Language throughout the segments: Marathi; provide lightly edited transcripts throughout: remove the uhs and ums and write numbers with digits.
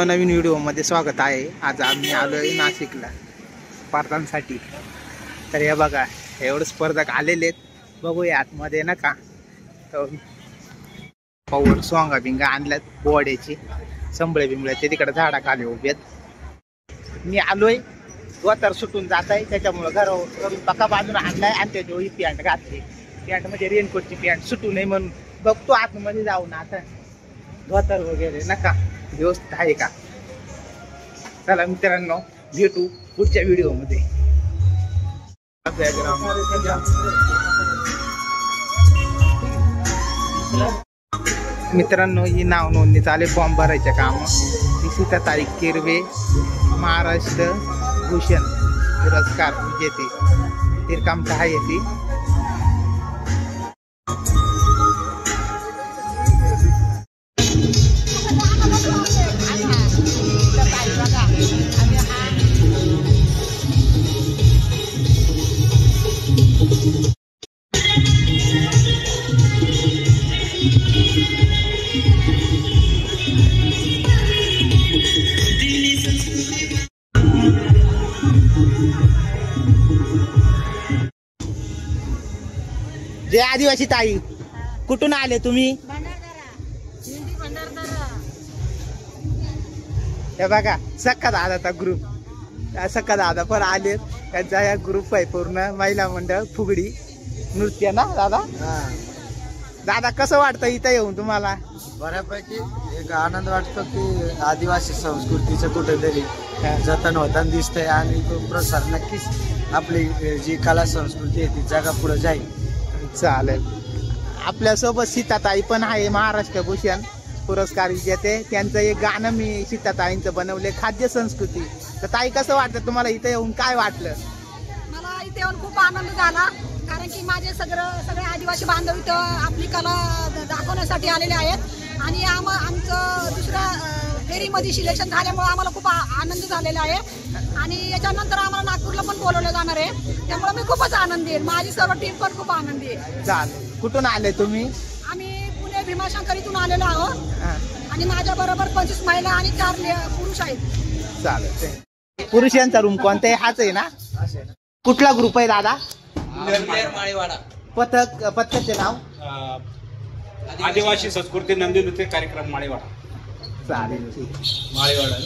नवीन व्हिडिओमध्ये स्वागत आहे। आज आम्ही आलोय नाशिकला स्पर्धांसाठी। तर हे बघा एवढे स्पर्धक आलेले आहेत, बघूया आतमध्ये ना का पावर सोंगा बिंगा आणल्यात बोड्याची संबळे बिंबळे ते तिकडे झाडाखाली उभे आहेत। मी आलोय दोतर सुटून जात आहे, त्याच्यामुळे घरून पक्का बांधून आणलाय आणि त्याची ही पॅन्ट घातली। पॅन्ट म्हणजे रेनकोटची पॅन्ट सुटू नये म्हणून बघतो आतमध्ये जाऊन आता धोतर वगैरे नका व्यवस्थित आहे का। चला मित्रांनो भेटू पुढच्या व्हिडिओमध्ये। मित्रांनो ही नाव नोंदणी चालू फॉर्म भरायचे काम। 30 तारीख किरवे महाराष्ट्र भूषण पुरस्कार विजेते तिरकामचा आहे ती। जे आदिवासी ताई कुठून आले तुम्ही? हे बघा सक्का दादाचा ग्रुप, सक्का दादा पण आले। त्यांचा या ग्रुप आहे पूर्ण महिला मंडळ फुगडी नृत्य ना दादा। दादा कसं वाटतं इथं येऊन तुम्हाला? बऱ्यापैकी एक आनंद वाटतो की आदिवासी संस्कृतीचं कुठेतरी जतन होताना दिसतंय आणि तो प्रसार नक्कीच आपली जी कला संस्कृती आहे ती जगापुढे जाईल। चालेल। आपल्यासोबत सीताताई पण आहे, महाराष्ट्र भूषण पुरस्कार विजेते। त्यांचं एक गाणं मी सीताताईंचं बनवले खाद्य संस्कृती। तर ताई कसं वाटतं तुम्हाला इथे येऊन, काय वाटलं? मला इथे येऊन खूप आनंद झाला, कारण की माझे सगळे आदिवासी बांधव इथं आपली कला दाखवण्यासाठी आलेले आहेत आणि आमचं दुसऱ्या फेरीमध्ये सिलेक्शन झाल्यामुळे आम्हाला खूप आनंद झालेला आहे आणि याच्यानंतर आम्हाला नागपूरला पण बोलवलं जाणार आहे, त्यामुळे मी खूपच आनंदी आहे। माझी सर्व टीम पण खूप आनंदी आहे। चालेल। कुठून आले तुम्ही? आम्ही पुणे भीमाशंकर इथून आलेलो आहोत आणि माझ्या बरोबर 25 महिला आणि 4 पुरुष आहेत। चालेल। पुरुषांचा रूम कोणता आहे? हाच आहे ना? कुठला ग्रुप आहे दादा? पथकाचे नाव आदिवासी संस्कृती नंदी नृत्य कार्यक्रम माळेवाडा। चालेल ठीक माळेवाडा।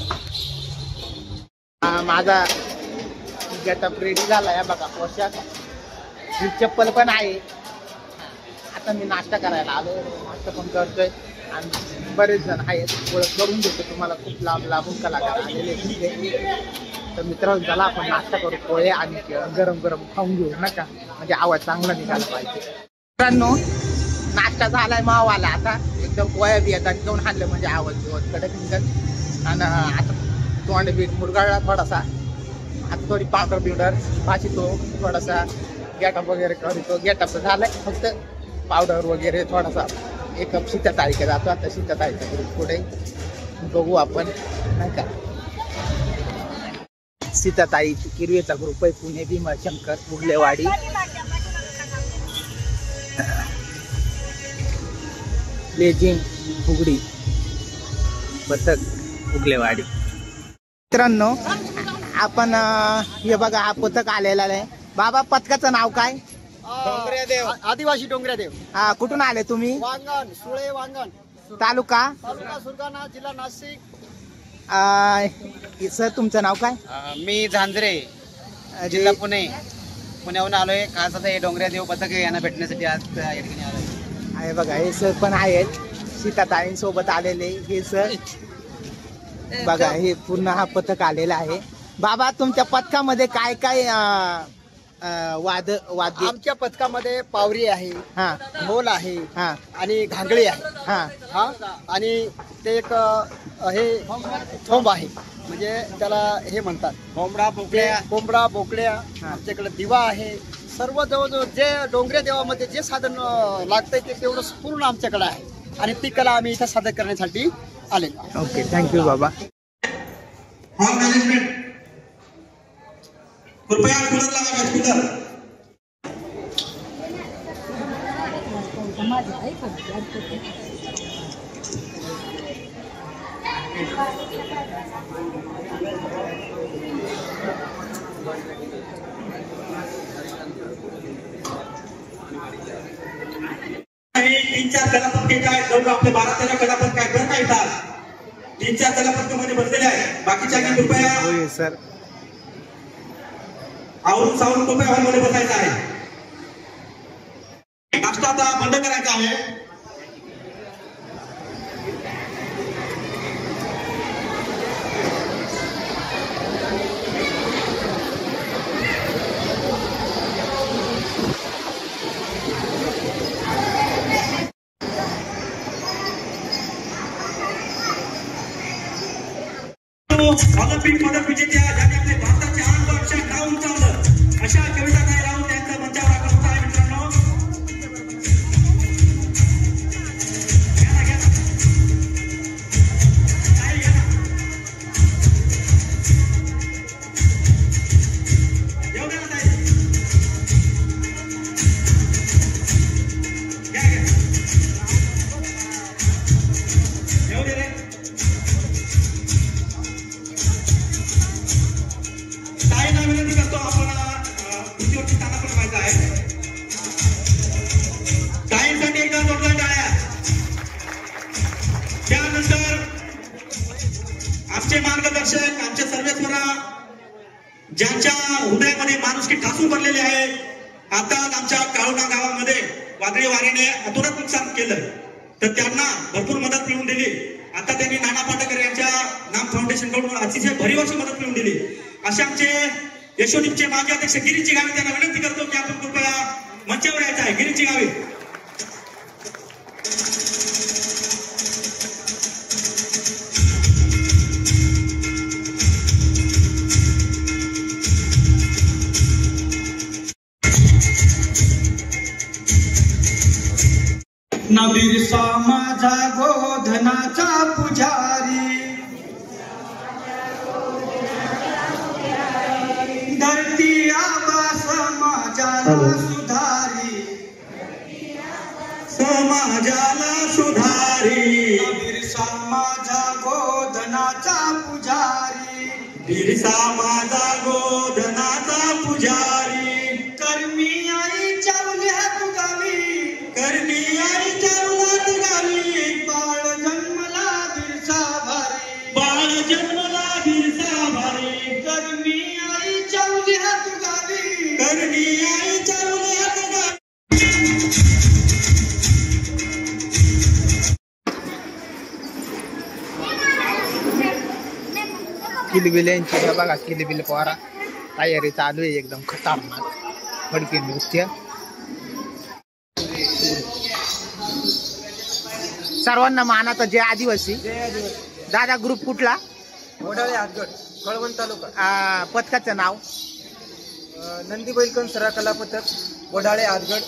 माझा गेटअप रेडी झाला आहे बघा, पोशाख ही चप्पल पण आहे। आता मी नाश्ता करायला आलो, नाश्ता पण करतोय आणि बरेच जण आहेत, ओळख करून देतो तुम्हाला। खूप लांबून कलाकार आलेले तिथे। तर मित्रांनो चला आपण नाश्ता करू, पोहे आणि गरम गरम खाऊन घेऊ नका, म्हणजे आवाज चांगला निघाला पाहिजे। मित्रांनो नाश्ता झालाय मावाला, आता एकदम पोया बिया घेऊन हाणलं म्हणजे आवाज कडक निघत। आणि आता तोंड बीट मुरगाळला थोडासा, आता थोडी पावडर बिवडर भाजीतो, थोडासा गेटअप वगैरे करतो। गेटअप झालाय, फक्त पावडर वगैरे थोडासा एक कप सीताताईकडे जातो। आता सीताताईच्या ग्रुप पुढे बघू आपण नाही का। सीताताई किरवेचा ग्रुप आहे, पुणे भीमाशंकर फुगलेवाडी। लेझिम फुगडी पथक फुगलेवाडी। मित्रांनो आपण हे बघा हा पथक आलेला आहे। बाबा पथकाचं नाव काय? डोंगरेदेव, आदिवासी डोंगरेदेव। हा कुठून आले तुम्ही? वांगण, सुळे वांगण, तालुका सुरगाणा, जिल्हा नाशिक। सर तुमचं नाव काय? मी झांजरे, जिल्हा पुणे। पुण्याहून आलोय खास आता हे डोंगरेदेव पथक यांना भेटण्यासाठी आज या ठिकाणी आलोय। आहे बघा हे सर पण आहेत सीताताईंसोबत आलेले। हे सर बघा हे पूर्ण हा पथक आलेला आहे। बाबा तुमच्या पथकामध्ये काय काय वाद्य? आमच्या पथकामध्ये पावरी आहे, हा ढोल आहे, हा आणि घांगडी आहे, हा आणि ते एक हे थोंब आहे, म्हणजे त्याला हे म्हणतात कोंबडा बोकड्या। आमच्याकडे दिवा आहे। सर्व जवळजवळ जे डोंगरे देवामध्ये जे साधन लागतंय ते तेवढं पूर्ण आमच्याकडे आहे आणि ती कला आम्ही इथं सादर करण्यासाठी आलेलो आहे। ओके थँक्यू बाबा। हॉल मॅनेजमेंट कृपया कूलर लावा, कूलर। तीन चार कलापथके काय जवळ आपले 12-13 कलापथक काय बरं काय येतात. 3-4 कलापथकामध्ये बसलेले आहे. बाकीच्या कृपया होय सर. आवरून सावरून कृपया हॉलमध्ये बसायचं आहे. नाश्ता आता बंद करायचा आहे. ऑलिम्पिक पदक विजेत्या ज्यांनी आपले भारताचे अक्षर नाव उंचावलं अशा कविता काय राहून त्यांचा मंचावर आगमन होत आहे. मित्रांनो आमचे मार्गदर्शक आमचे सर्वेश्वरा ज्यांच्या हृदयामध्ये माणुसकी ठासून भरलेली आहे. आता आमच्या काळोना गावामध्ये वादळी वाऱ्याने अतोनात नुकसान केलं तर त्यांना भरपूर मदत मिळवून दिली. आता त्यांनी नाना पाटेकर यांच्या नाम फाउंडेशन कडून अतिशय भरीव अशी मदत मिळवून दिली. असे आमचे यशोदीपचे माजी अध्यक्ष गिरीची गावी त्यांना विनंती करतो की आपण कृपया मंचावर यायचं आहे. गिरीची गावी ना बिरसा माझा गोधनाचा पुजारी, धरती आबा समाजाला सुधारी, समाजाला सुधारी. बिरसा माझा गोधनाचा पुजारी, बिरसा माझा गोधनाचा पुजारी. कर्मी आई चावल्यात गावी, करणी आई चावलात गावी. बाळ जन्मला बिरसा भारी, बाळ जन्मला बिरसा भारी. कर्मी आई चावल्यात गावी, करणी आई चावलात गावी. किलबिल यांची हे बघा, किलबिल पोरा तयारी चालू आहे एकदम खतरनाक फडकी नृत्य. सर्वांना मानाचा जय आदिवासी. दादा ग्रुप कुठला? वडाळे हातगड, कळवण तालुका. पथकाचं नाव? नंदी बैलकण सरा कला पथक, वडाळे हातगड,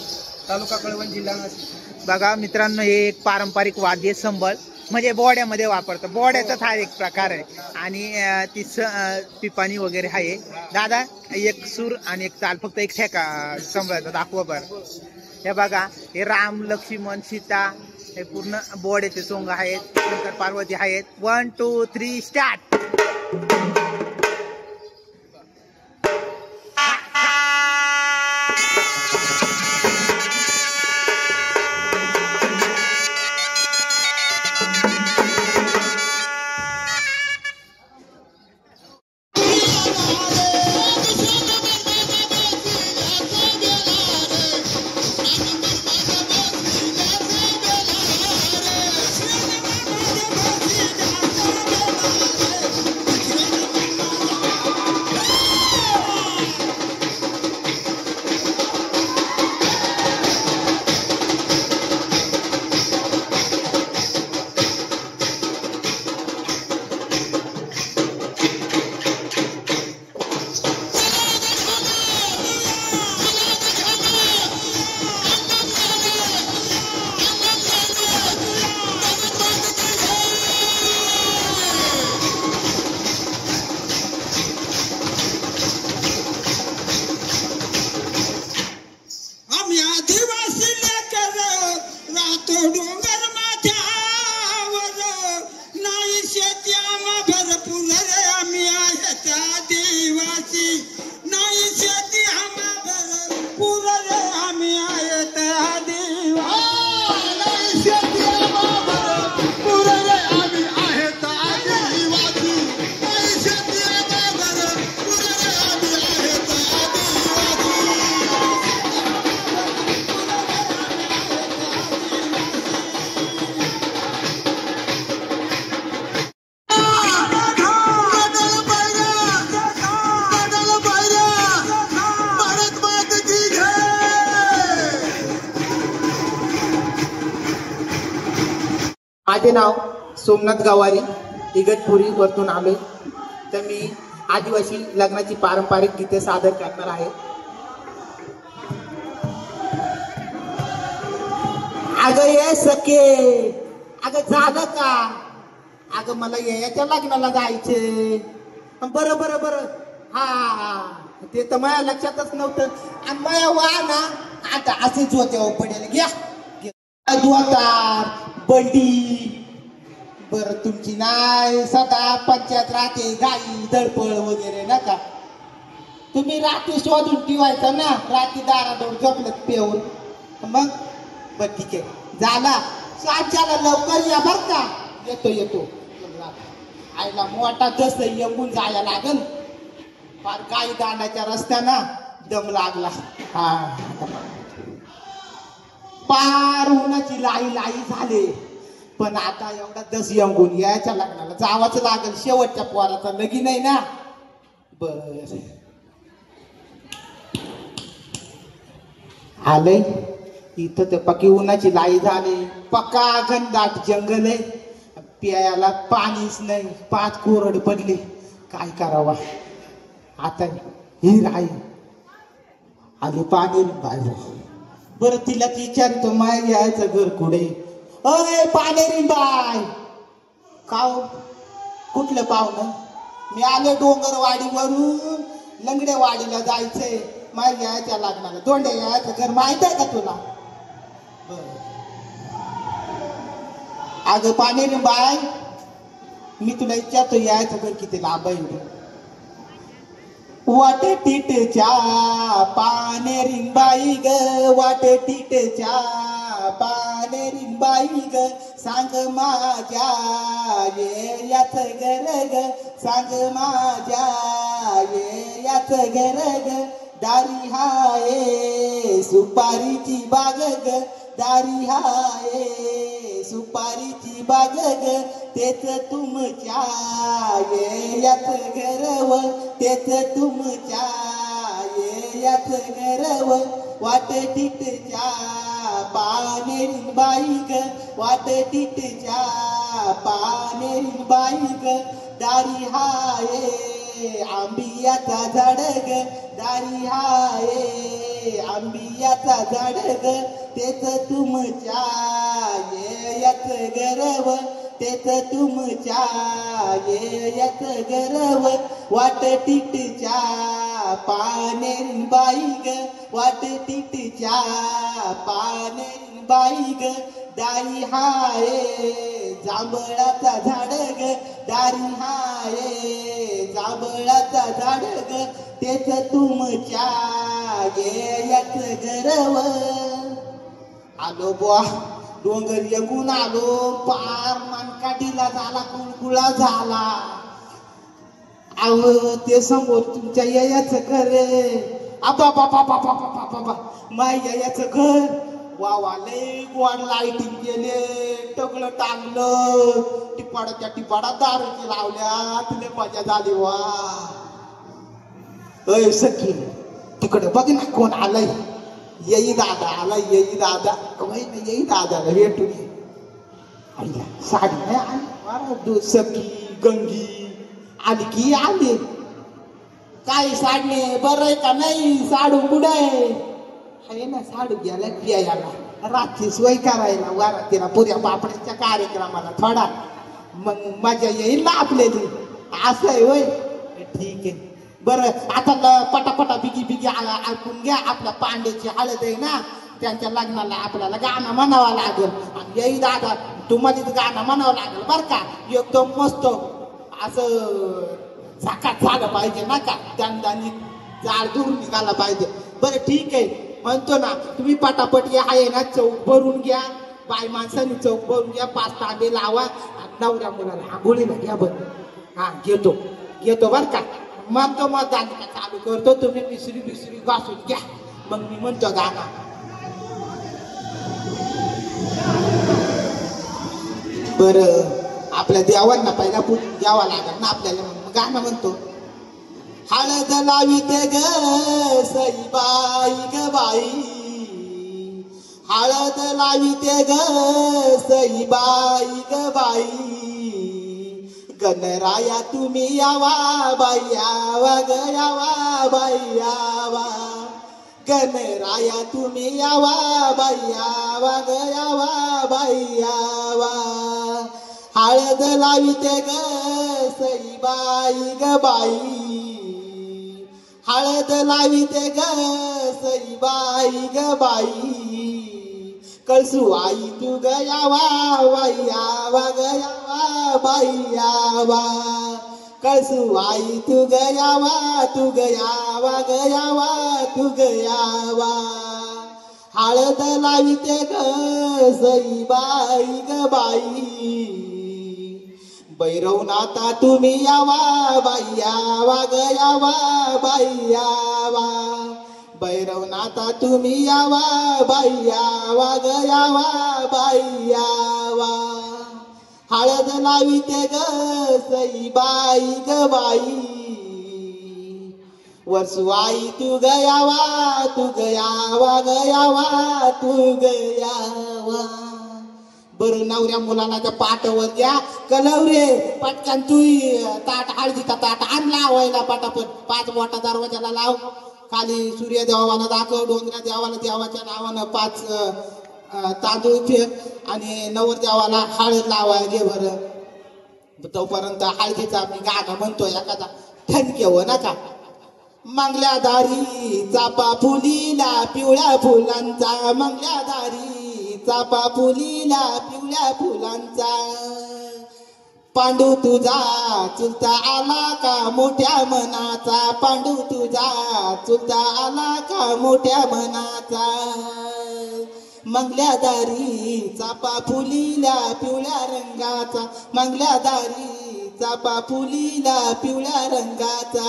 तालुका कळवण, जिल्हा नाशिक. बघा मित्रांनो, हे एक पारंपरिक वाद्य संबळ म्हणजे बोड्यामध्ये वापरतं. बोड्याचाच हा एक प्रकार आहे आणि ती पिपाणी वगैरे आहे. दादा एक सूर आणि एक ताल, फक्त एक ठेका संबळाचा दाखवा बरं. हे बघा, हे राम लक्ष्मण सीता हे पूर्ण बोड्याचे सोंग आहेत, शंकर पार्वती आहेत. 1 2 3 स्टार्ट. माझे नाव सोमनाथ गावारी, इगतपुरी वरतून आलोय. तर मी आदिवासी लग्नाची पारंपरिक गीते सादर करणार आहे. अगं ये सखे, अगं झालं का? अगं मला याच्या लग्नाला जायचे. बरं बरं बरं, हा ते तर माझ्या लक्षातच नव्हतं. आणि माझ्या वा ना आता असेच होते पडेल. घ्या दुआतार बंडी. बरं तुमची नाही सदा पंचायत राहते, गाई दडपळ वगैरे नका. तुम्ही रात्री शोधून ठेवायचं ना, रात्री दारादोर झोपलं पेऊन. मग बर ठीक आहे, झाला साच्याला लवकर या बर का. येतो येतो. आईला मोठा जसं येऊन जायला लागल. फार गाई दांडाच्या रस्त्याना दम लागला. हा पार उन्हाची लाई लाई झाले. पण आता एवढा दस येऊन याच्या लग्नाला जावाच लागल. शेवटच्या पोराचा लगीन आहे ना. बर आलंय इथं तर पक्की उन्हाची लाई झाली. पक्का घनदाट जंगल आहे. प्यायला पाणीच नाही. 5 कोरड पडले. काय करावा आता. ही राही आली पाणी बाजू. बरं तिला विचारतो माय यायचं घर कुठे. अय पानेरी बाय, काव कुठलं पाहुणं? मी आले डोंगरवाडीवरून, लंगडेवाडीला जायचंय. माय यायच्या लग्नाला. दोंडे यायचं घर माहित आहे का तुला? अगं पानेरी बाय, मी तुला विचारतो यायचं घर किती लांब आहे? वाटे टिटच्या पानेरिंबाई ग, वाटे टिटच्या पानेरिंबाई ग, सांग माझ्या ये याच घर ग, सांग माझ्या ये याच घर ग. दारी हाये सुपारीची बाग ग, दारी हाये सुपारीची बाग ग, तेच तुमच्या ये याच घरव, तेच तुमच्या ये याच घरव. वाट टिटच्या पानेरी बाई ग, वाट टिटच्या पानेरी बाई ग, दारी हाये आंबियाचा झाड ग, दारी हाये आंबियाचा झाड ग, तेच तुमच्या ये याच गरव, तेच तुमच्या ये याच गरव. वाट टिटच्या पानेरी बाई ग, वाट टिटच्या पानेरी बाई ग, दारी हाये जांभळाचा झाड ग, दारी हाये जांभळाचा झाड ग, तेच तुमच्या ये याच गरव. आलो बुवा डोंगर येऊन आलो. पार मनकाठीला झाला, कुळकुळा झाला. अहो ते समोर तुमच्या याचं घर आहे. आबा बाबा बाबा बाबा बाबा माय याचं घर. वा लय गोड लाईटिंग केले, टगलं टांगलं, टिपाडाच्या टिपाडा दारू लावल्या. तुला मजा झाली वा. अय सखी तिकडे बघ ना कोण आलंय. येई दादा आला, येई दादा. येई दादाला भेटून आईला साडी नाही सखी गंगी आली की आली. काय साडणे बरं आहे का नाही? साडू कुठं आहे ना? साडू गेला प्यायला, रात्री सोय करायला वरातीला पुऱ्या बापड्याच्या कार्यक्रमाला थोडा. मग मजा येईल ना आपल्याली. असं आहे होय, ठीक आहे. बरं आता पटापटा बिगी बिगी ऐकून घ्या. आपल्या पांड्याची हळद आहे ना, त्यांच्या लग्नाला आपल्याला गाणं म्हणावं लागेल. आणि येई दादा तुम्हाला गाणं म्हणावं लागेल बरं का. एकदम मस्त असं झाकात झालं पाहिजे ना का, दणदणीत जाळ दूर निघाला पाहिजे. बरं ठीक आहे म्हणतो ना. तुम्ही पटापट आहे ना चौक भरून घ्या. बाय माणसाने चौक भरून घ्या. 5 तांबे लावा. नवऱ्या मुलाला आंघोळीला घ्या बरं. हा घेतो बरं का. म्हणतो मग दांडिका चालू करतो. तुम्ही मिसरी घासून घ्या. मग मी म्हणतो गाणं. बरं आपल्या देवांना पहिला पूजून द्यावा लागेल ना आपल्याला. गाणं म्हणतो. हळद लाविते ग सई बाई ग बाई, हळद लाविते ग सईबाई ग बाई गणराया तुम्ही यावा बाई यावा ग यावा बाई यावा गणराया तुम्ही यावा बाई यावा ग यावा बाई यावा हळद लाविते ग सईबाई ग बाई हळद लाविते ग सईबाई ग बाई कळसू आई तू ग यावा बाई यावा ग यावा बाई यावा कळसू आई तू ग यावा तू ग यावा ग यावा तू ग यावा हळद लाविते ग सईबाई ग बाई भैरवनाथा तुम्ही यावा बाई यावा ग यावा बाई यावा भैरवनाथा तुम्ही यावा बाई यावा ग यावा बाई यावा हळद लाविते ग सईबाई ग बाई वर्षू आई तू ग यावा तू ग यावा ग यावा तू ग यावा बरं नवऱ्या मुलाला त्या पाटावर घ्या कलवरे पटकन तू ताट हळदीचा ताट आण लावायला पटापट 5 मोठा दरवाजाला लाव खाली सूर्य देवाला दाखव डोंगऱ्या देवाला देवाच्या नावानं 5 तांदूळ फेक आणि नवर देवाला हळद लावाय घे बरं तोपर्यंत हळदीचा मी गाणं म्हणतोय एखादा ठणके हो नका मंगल्या दारी चापा फुलीला पिवळ्या फुलांचा मंगल्या दारी चापा फुलीला पिवळ्या फुलांचा पांडू तुझा चुलता आला का मोठ्या मनाचा पांडू तुझा चुलता आला का मोठ्या मनाचा मंगल्या दारी चापा फुलीला पिवळ्या रंगाचा मंगल्या दारी चापा फुलीला पिवळ्या रंगाचा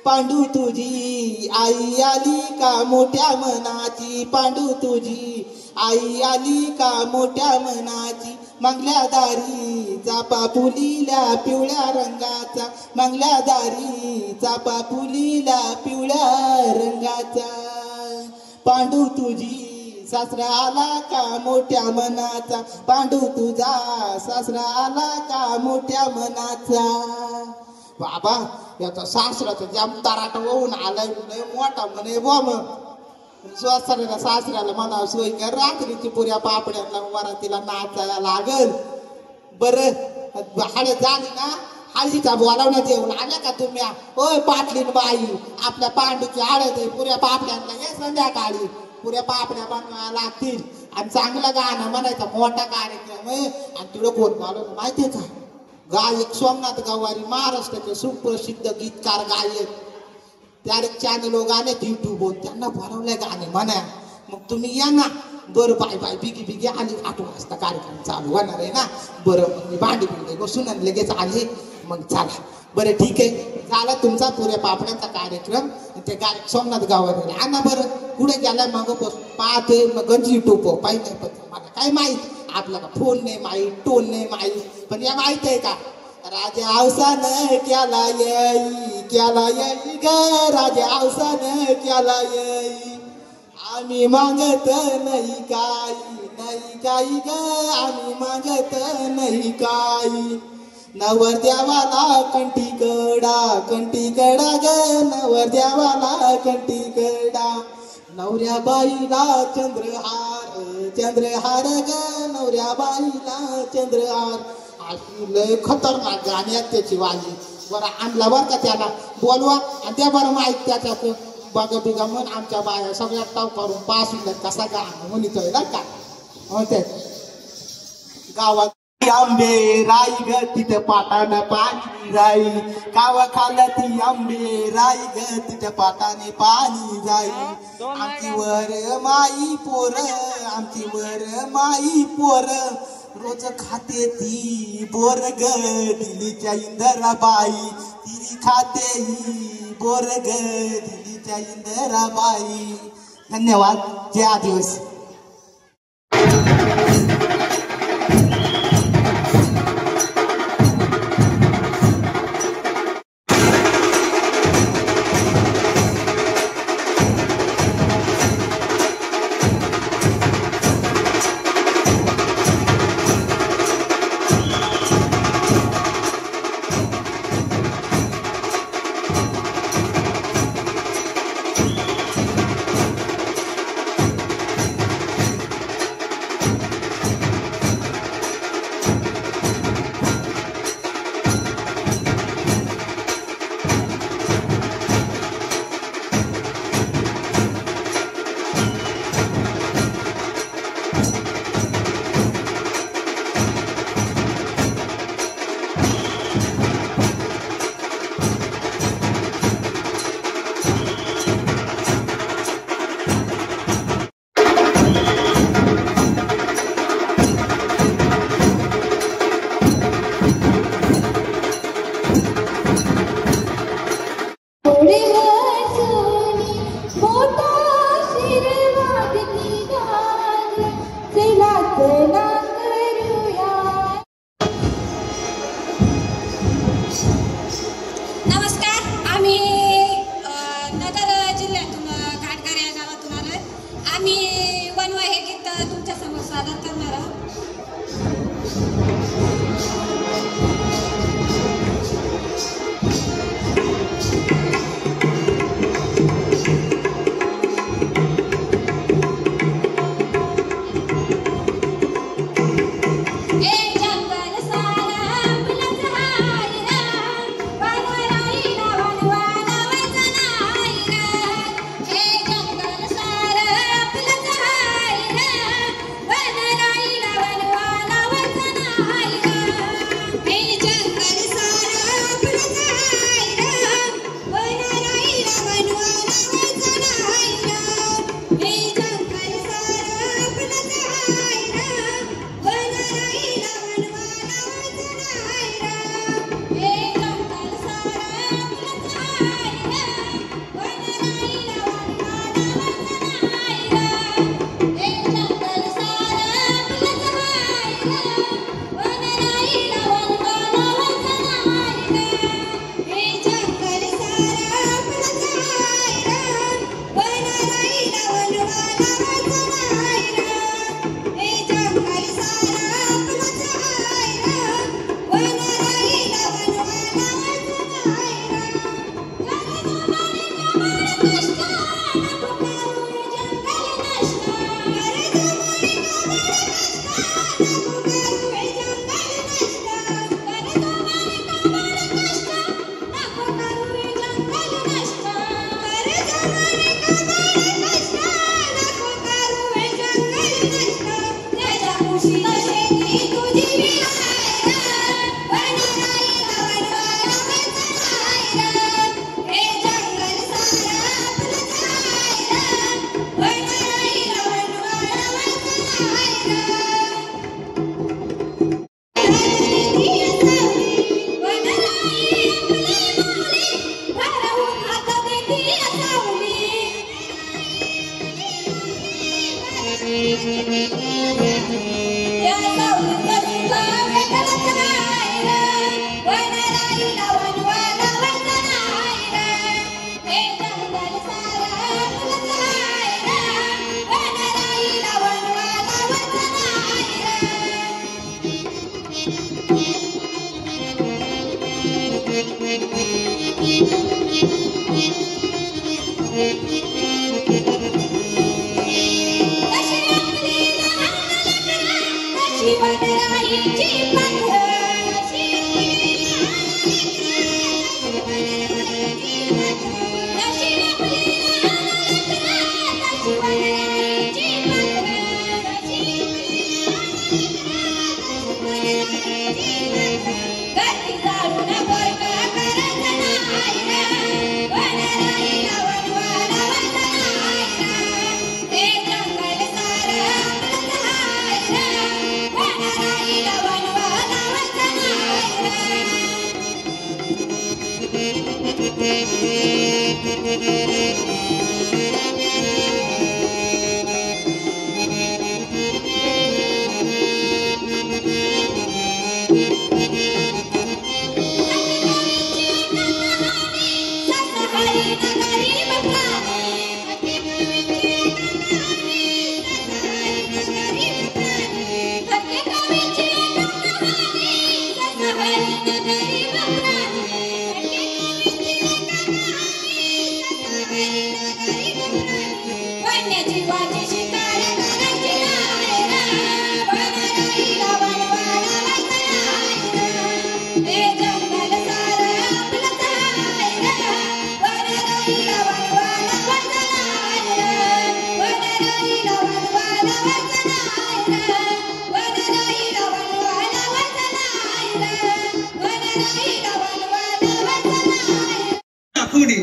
पांडू तुझी आई आली का मोठ्या मनाची पांडू तुझी आई आली का मोठ्या मनाची मंगल्या दारी चापा फुलीला पिवळ्या रंगाचा मंगल्या दारी चापा फुलीला पिवळ्या रंगाचा पांडू तुझी सासरा आला का मोठ्या मनाचा पांडू तुझा सासरा आला का मोठ्या मनाचा बाबा याचा सासऱ्याचा जाम तराट होऊन आलाय म्हणे मोठा म्हणे बॉम सासऱ्याला म्हणा सोय कर रात्रीची पुऱ्या पापड्यांना वरातीला नाचायला लागल बरं हळद झाली ना हळदीचा बोलावण्यात येऊन आल्या का तुम्ही ओय पाटलीन बाई आपल्या पांडूची हळद आहे पुऱ्या पापड्यांना हे संध्याकाळी पुऱ्या पापड्या बनवायला लागतील आणि चांगलं गाणं म्हणायचं मोठा कार्यक्रम आहे आणि तुला कोण बोलवलं माहितीये का गायक सोमनाथ गवारी महाराष्ट्राचे सुप्रसिद्ध गीतकार गायक त्यारे चॅनल गाणे युट्यूबवर त्यांना बोलावलंय गाणे म्हणा मग तुम्ही या ना बरं बाय बाय बिगी बिगी आली 8 वाजता कार्यक्रम चालू होणार आहे ना बरं मग मी भांडी बिंडी बसून लगेच आली मग चला बरं ठीक आहे झाला तुमचा पुऱ्या पापड्यांचा कार्यक्रम ते गायक सोमनाथ गवारी आणा बरं पुढे गेला मग पाहते मग युट्यूब पाहिजे पण मला काय माहित आपल्याला फोन नाही माहीत टोन नाही माहीत पण या माहित आहे का राजा आवसान क्याला येई ग राजा आवसान क्याला येई आम्ही मागत नाही काही ग आम्ही मागत नाही काही नवर देवाला कंठी कडा ग नवर देवाला कंठी कडा नवऱ्या बाईला चंद्रहार ग नवऱ्या बाईला चंद्रहार लय खतरनाक गाणी आहेत त्याची वाली बरं आणला बरं का त्याला बोलवा आणि त्या बरं माहीत त्याच्यात बघा बिगा म्हण आमच्या बाया सगळ्या टाव करून पास होईल कसा गाणं म्हणतोय ना का म्हणते गावात आंबे राई ग तिथं पाटानं पाणी जाई कावा खाल्लं ती आंबे राई ग तिथं पाटाने पाणी जाई आमची वर माई पोर रोज खाते ती बोर ग दिल्लीच्या इंदराबाई तिरी खाते ही बोर ग दिल्लीच्या इंदराबाई धन्यवाद जय आदिवासी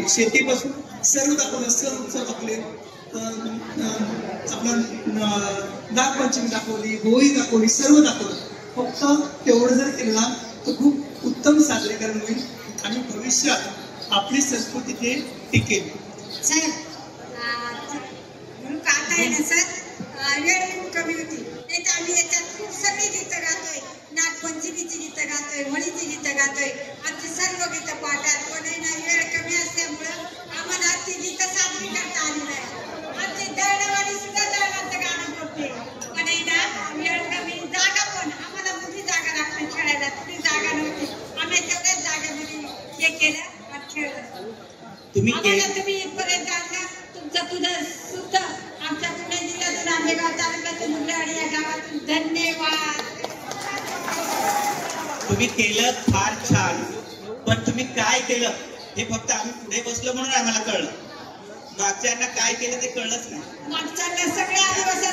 शेतीपासून सर्व दाखवलं, सर्व उत्सव दाखवले, आपलं नागपंचमी दाखवली, होळी दाखवली, सर्व दाखवलं. फक्त तेवढं जर केलं ना तर खूप उत्तम सादरीकरण होईल आणि भविष्यात आपली संस्कृती ते टिकेल. साहेब म्हणून आता आहे ना सर, वेळ खूप कमी होती, नाही तर आम्ही याच्यात खूप सगळी गीतं गातोय, नागपंचमीची गीतं गातोय, होळीची गीतं गातोय, आमची सर्व गीतं पाठात. पण आहे ना वेळ कमी असल्यामुळं आम्हाला ती गीतं साजरी करता आली नाही. आमची दळणवाडी सुद्धा दळणाचं गाणं बोलते, पण आहे ना वेळ कमी, जागा पण आम्हाला मोठी जागा लागते खेळायला, थोडी जागा नव्हती, आम्ही तेवढ्याच जागेमध्ये हे केलं आणि खेळलं. तुम्ही इथपर्यंत आणला, तुझं सुद्धा आमच्या पुणे जिल्ह्यातून आंबेगाव तालुक्यातून मुंडेवाडी या गावातून धन्यवाद. तुम्ही केलं फार छान, पण तुम्ही काय केलं हे फक्त आम्ही पुढे बसलो म्हणून आम्हाला कळलं. मागच्यांना काय केलं ते कळलंच नाही. मागच्यांना सगळे तसं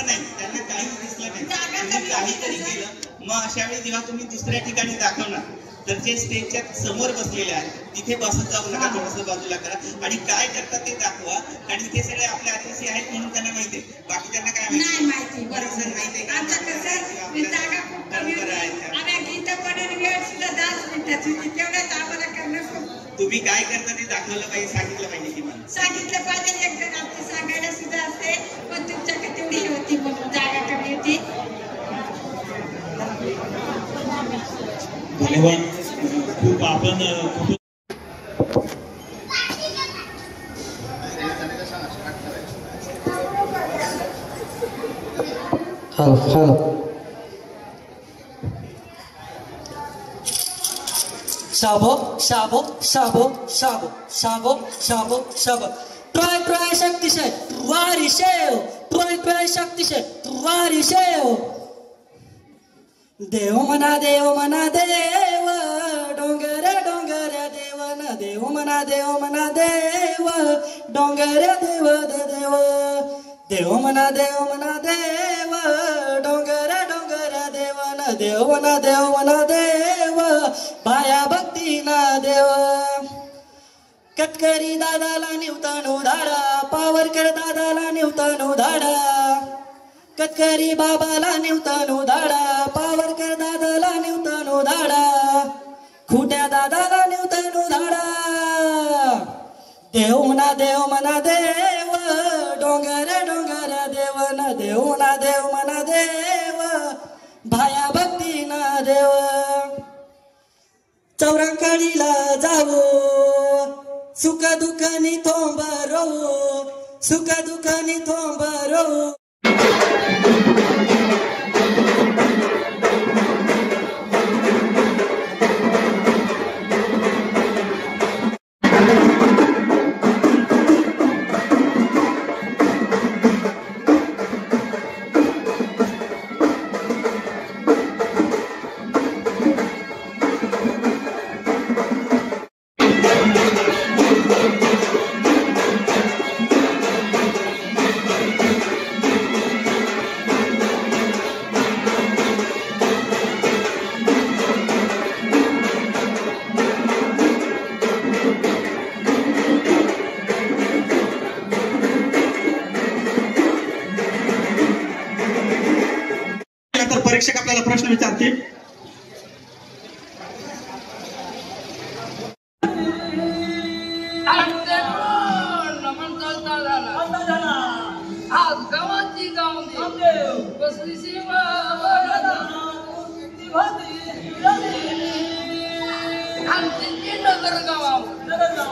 नाही, त्यांना काहीच दिसलं नाही. तुम्ही काहीतरी केलं. मग अशा वेळी जेव्हा तुम्ही दुसऱ्या ठिकाणी दाखवणार तर जे स्टेजच्या समोर बसलेले आहेत तिथे बसत जाऊ नका, थोडंसं बाजूला करा आणि काय करतात ते दाखवा. आणि इथे सगळे आपले आदिवासी आहेत म्हणून त्यांना माहिती आहे, बाकी त्यांना काय नाही माहिती. बरोबर माहिती आहे. आमच्या कसं जागा खूप कमी होती, आम्ही गीतं पण वेळ सुद्धा 10 मिनिटाची होती, तेवढ्याच आम्हाला करणं खूप. तुम्ही काय करता ते दाखवलं पाहिजे, सांगितलं पाहिजे की मला सांगितलं पाहिजे. एकदा आमची सांगायला सुद्धा असते, पण तुमच्याकडे तेवढी होती म्हणून जागा कमी होती. धन्यवाद. खूप आपण Sabo, sabo, sabo, sabo, sabo, sabo, sabo. Troy शक्तिशे, वारी शेव. Troy शक्तिशे, वारी शेव. देव मना देव, डोंगर देव न देव मना देव, डोंगर देव देव. देव मना देव, डोंगर देव न देव देव, बाया भक्ती ना देव. कटकरी दादाला निवतानो धाडा, पावरकर दादाला निवतानो धाडा. कटकरी बाबाला निवतानो धाडा, पावरकर दादाला निवतानो धाडा. खुट्या दादाला निवतानो धाडा. देव मना देव, डोंगर देव न देव मना देव, भाया भक्ती ना देव. चौरंकाळीला जावो, सुख दुःखानी थोंब रवो, सुख दुःखानी थोंब रवो. प्रेक्षक आपल्याला प्रश्न विचारतील. आज गावाची बसली सेवा नगर गावा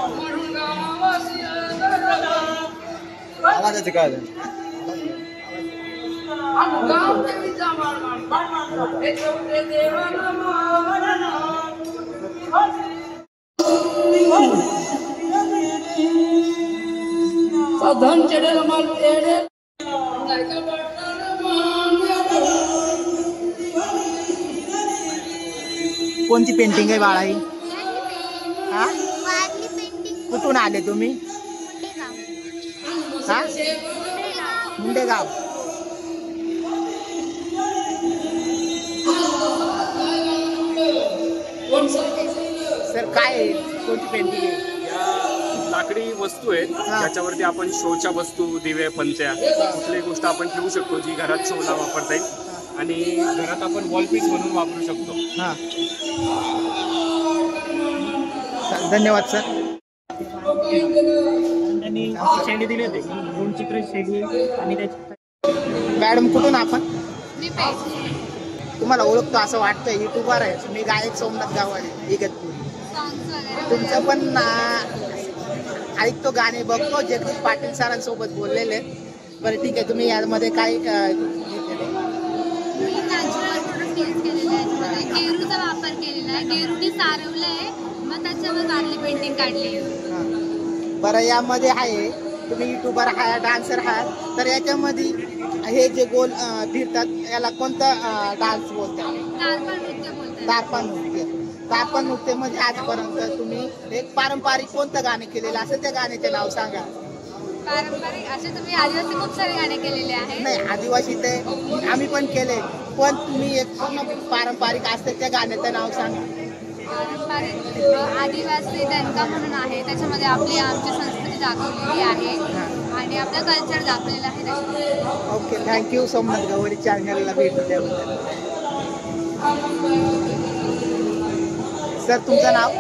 म्हणून गावावासी आवाजाचं काय झालं? गाव देवीचा धन चढ़ेल माल तेरे कोणती पेंटिंग आहे बाळा ही? हा? कुठून आले तुम्ही? हा? मुंडेगाव. सर काय आहे? कोणती पेंटिंग आहे? लाकडी वस्तू आहेत ज्याच्यावरती आपण शोच्या वस्तू, दिवे, पंत्या, कुठलीही गोष्ट आपण ठेवू शकतो जी घरात शोला वापरता येईल आणि घरात आपण वॉलपीस म्हणून वापरू शकतो. हा, धन्यवाद सर. शेंडी दिली होती, दोन चित्र शेंडी आणि त्याची. मॅडम कुठून आपण? तुम्हाला ओळखतो असं वाटतं, युट्यूबर आहे मी. गायक सोमनाथ गावाडे इगतपुरी. तुमचं पण ऐकतो, गाणे बघतो. जगदीश पाटील सरांसोबत बोललेले. बरं ठीक आहे, तुम्ही यामध्ये काय गेरूचा वापर केलेला आहे. गेरूने सारवलं आहे, मग त्याच्यावर वारली पेंटिंग काढली. बरं, यामध्ये आहे तुम्ही युट्यूबर आहात, डान्सर आहात, तर याच्यामध्ये हे जे गोल फिरतात याला कोणता डान्स बोलतात? तारपा नृत्य बोलतात. तारपा नृत्य. तारपा नृत्यामध्ये आजपर्यंत तुम्ही एक पारंपरिक कोणतं गाणे केलेलं असं त्या गाण्याचे नाव सांगा. पारंपरिक असे तुम्ही आदिवासी खूप सारे गाणे केलेले आहेत. नाही, आदिवासी ते आम्ही पण केले, पण तुम्ही एक पारंपरिक असते त्या गाण्याचं नाव सांगा. पारंपरिक आदिवासी दणका म्हणून आहे, त्याच्यामध्ये आपली आमची संस्कृती दाखवलेली आहे आणि आपलं कल्चर दाखवलेलं आहे त्याच्यामध्ये. ओके, थँक्यू सोमनाथ गवळी चॅनलला भेट दिल्याबद्दल. सर तुमचं नाव?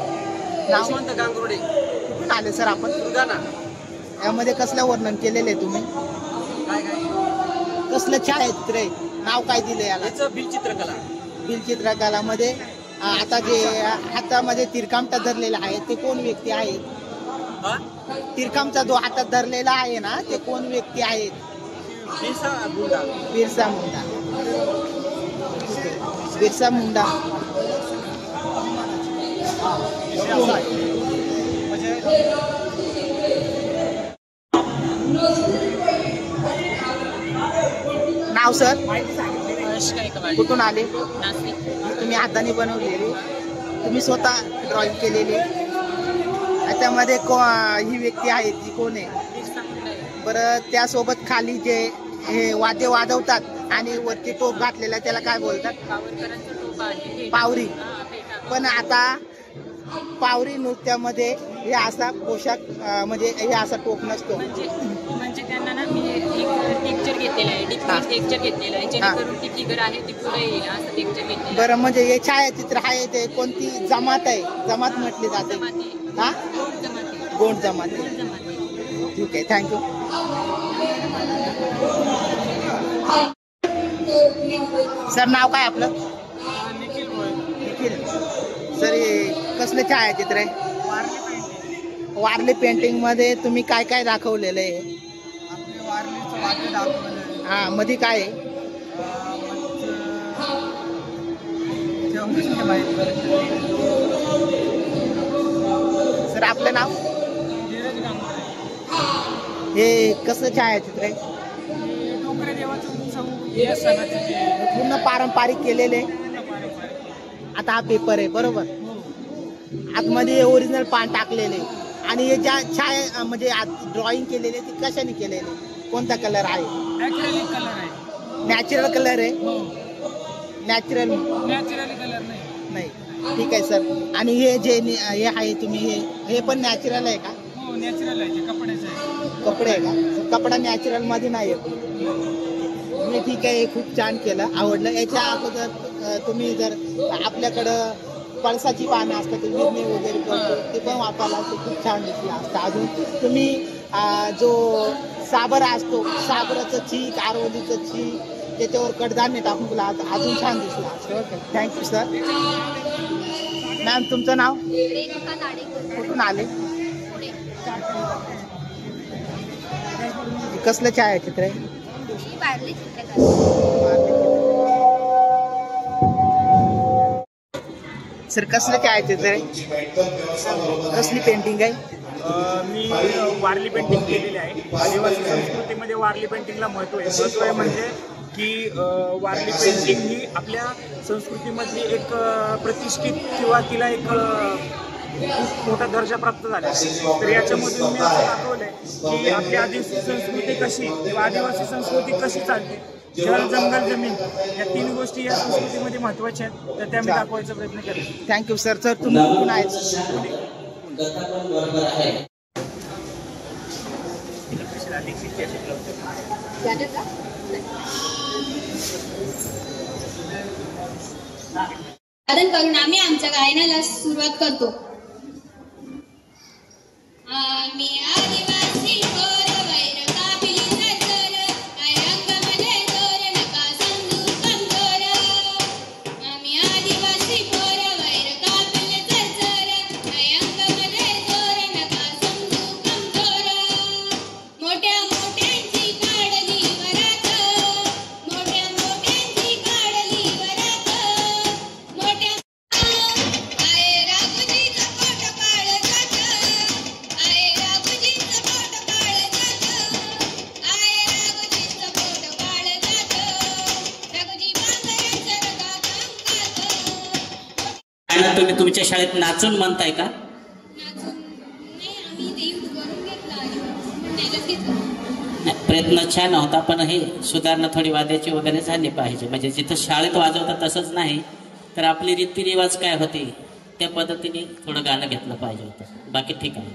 गांगुर्डे. कुठून आले सर आपण? सुदाना. यामध्ये कसलं वर्णन केलेलं आहे तुम्ही? कसलं छायाचित्र आहे? नाव काय दिलं याला? बिल चित्रकला. बिल चित्रकलामध्ये आता जे हातामध्ये तिरकामटा धरलेला आहे ते कोण व्यक्ती आहे? तिरकामचा जो हातात धरलेला आहे ना, ते कोण व्यक्ती आहेत? बिरसा मुंडा. बिरसा मुंडा. नाव सर? कुठून आले? तुम्ही हाताने बनवलेले, तुम्ही स्वतः ड्रॉइंग केलेले. त्याच्यामध्ये ही व्यक्ती आहे ती कोण आहे? बरं, त्यासोबत खाली जे हे वाद्य वाजवतात आणि वरती टोप घातलेला त्याला काय बोलतात? पावरी. पण आता पावरी नृत्यामध्ये हे असा पोशाख म्हणजे हे असा टोप नसतो. म्हणजे त्यांना ना मी एक टेक्चर घेतलेलं आहे, टेक्चर घेतलेलं आहे, जेणेकरून ती फिगर आहे ती पुढे येईल असं टेक्चर घेतलेलं. बरं, म्हणजे हे छायाचित्र आहे ते कोणती जमात आहे? जमात म्हटली जाते. हा, गोंड जमात. ठीक आहे, थँक्यू. सर नाव काय आपलं? निखिल. सर हे कसलं छायाचित्र आहे? वारली पेंटिंग मध्ये तुम्ही काय काय दाखवलेलं आहे? हा, मध्ये काय आहे? सर आपलं नाव? हे कसं छायाचित्र आहे? पूर्ण पारंपरिक केलेले. आता हा पेपर आहे बरोबर, आतमध्ये ओरिजिनल पान टाकलेले आणि हे ज्या छाया म्हणजे ड्रॉइंग केलेले ती कशाने केलेले? कोणता कलर आहे? नॅचरल कलर आहे. नॅचरल कलर नाही. ठीक आहे सर. आणि हे जे हे आहे तुम्ही हे पण नॅचरल आहे का? नॅचरल आहे, कपड्याचं आहे. कपडे आहे का? कपडा नॅचरल मध्ये नाही येत. ओके ठीक आहे, खूप छान केलं, आवडलं. याच्या अगोदर तुम्ही जर आपल्याकडं पळसाची पानं असतात ते विरणे वगैरे करतो ते पण वापरला असतो, खूप छान दिसलं असतं. अजून तुम्ही जो साबरा असतो, साबराचं चीक, आरवलीचं चीक, त्याच्यावर कडधान्य टाकून तुला अजून छान दिसलं असतं. Okay, thank you sir. मॅम तुमचं नाव? कुठून आले? कसलं छायाचित्र आहे? सर कसलं छायाचित्र आहे? कसली पेंटिंग आहे? मी वारली पेंटिंग केलेली आहे. आदिवासी संस्कृतीमध्ये वारली पेंटिंगला महत्त्व आहे म्हणजे की वारली पेंटिंग ही आपल्या संस्कृतीमधली एक प्रतिष्ठित किंवा तिला एक खूप मोठा दर्जा प्राप्त झाला. तर याच्यामधून मी असं दाखवलंय की आपली आदिवासी संस्कृती कशी किंवा आदिवासी संस्कृती कशी चालते, जल जंगल जमीन या 3 गोष्टी या संस्कृतीमध्ये महत्त्वाच्या आहेत, तर त्या मी दाखवायचा प्रयत्न केला. Thank you sir. सर तुम्ही कुठून आहेत? सादर करून आम्ही आमच्या गायनाला सुरुवात करतो. आम्ही आदिवासी पोरं वैर कापिली सरसर, काय अंगामध्ये जोर नका समजू कमजोर. आम्ही आदिवासी पोरं वैर कापिली सरसर, काय अंगामध्ये जोर नका समजू कमजोर. मोठ्या मोठ्यांची काढली वरात, मोठ्या मोठ्यांची काढली वरात, मोठ्या आये राघुजीचं पोट काळ जात, आये राघुजीचं पोट काळ जात, आये राघुजीचं पोट काळ जात, राघुजी बांगड्यांचं रगात अंगात. आणि तुम्ही तुमच्या शाळेत नाचून म्हणताय का? नाही, आम्ही ते यूज करून घेतलं आणि म्हणायलाच घेतलं. नाही, प्रयत्न छान होता, पण हे सुधारणा थोडी वाद्याची वगैरे झाली पाहिजे. म्हणजे जिथं शाळेत वाजवतात तसंच नाही, तर आपली रीतिरिवाज काय होती त्या पद्धतीने थोडं गाणं घेतलं पाहिजे होतं. बाकी ठीक आहे.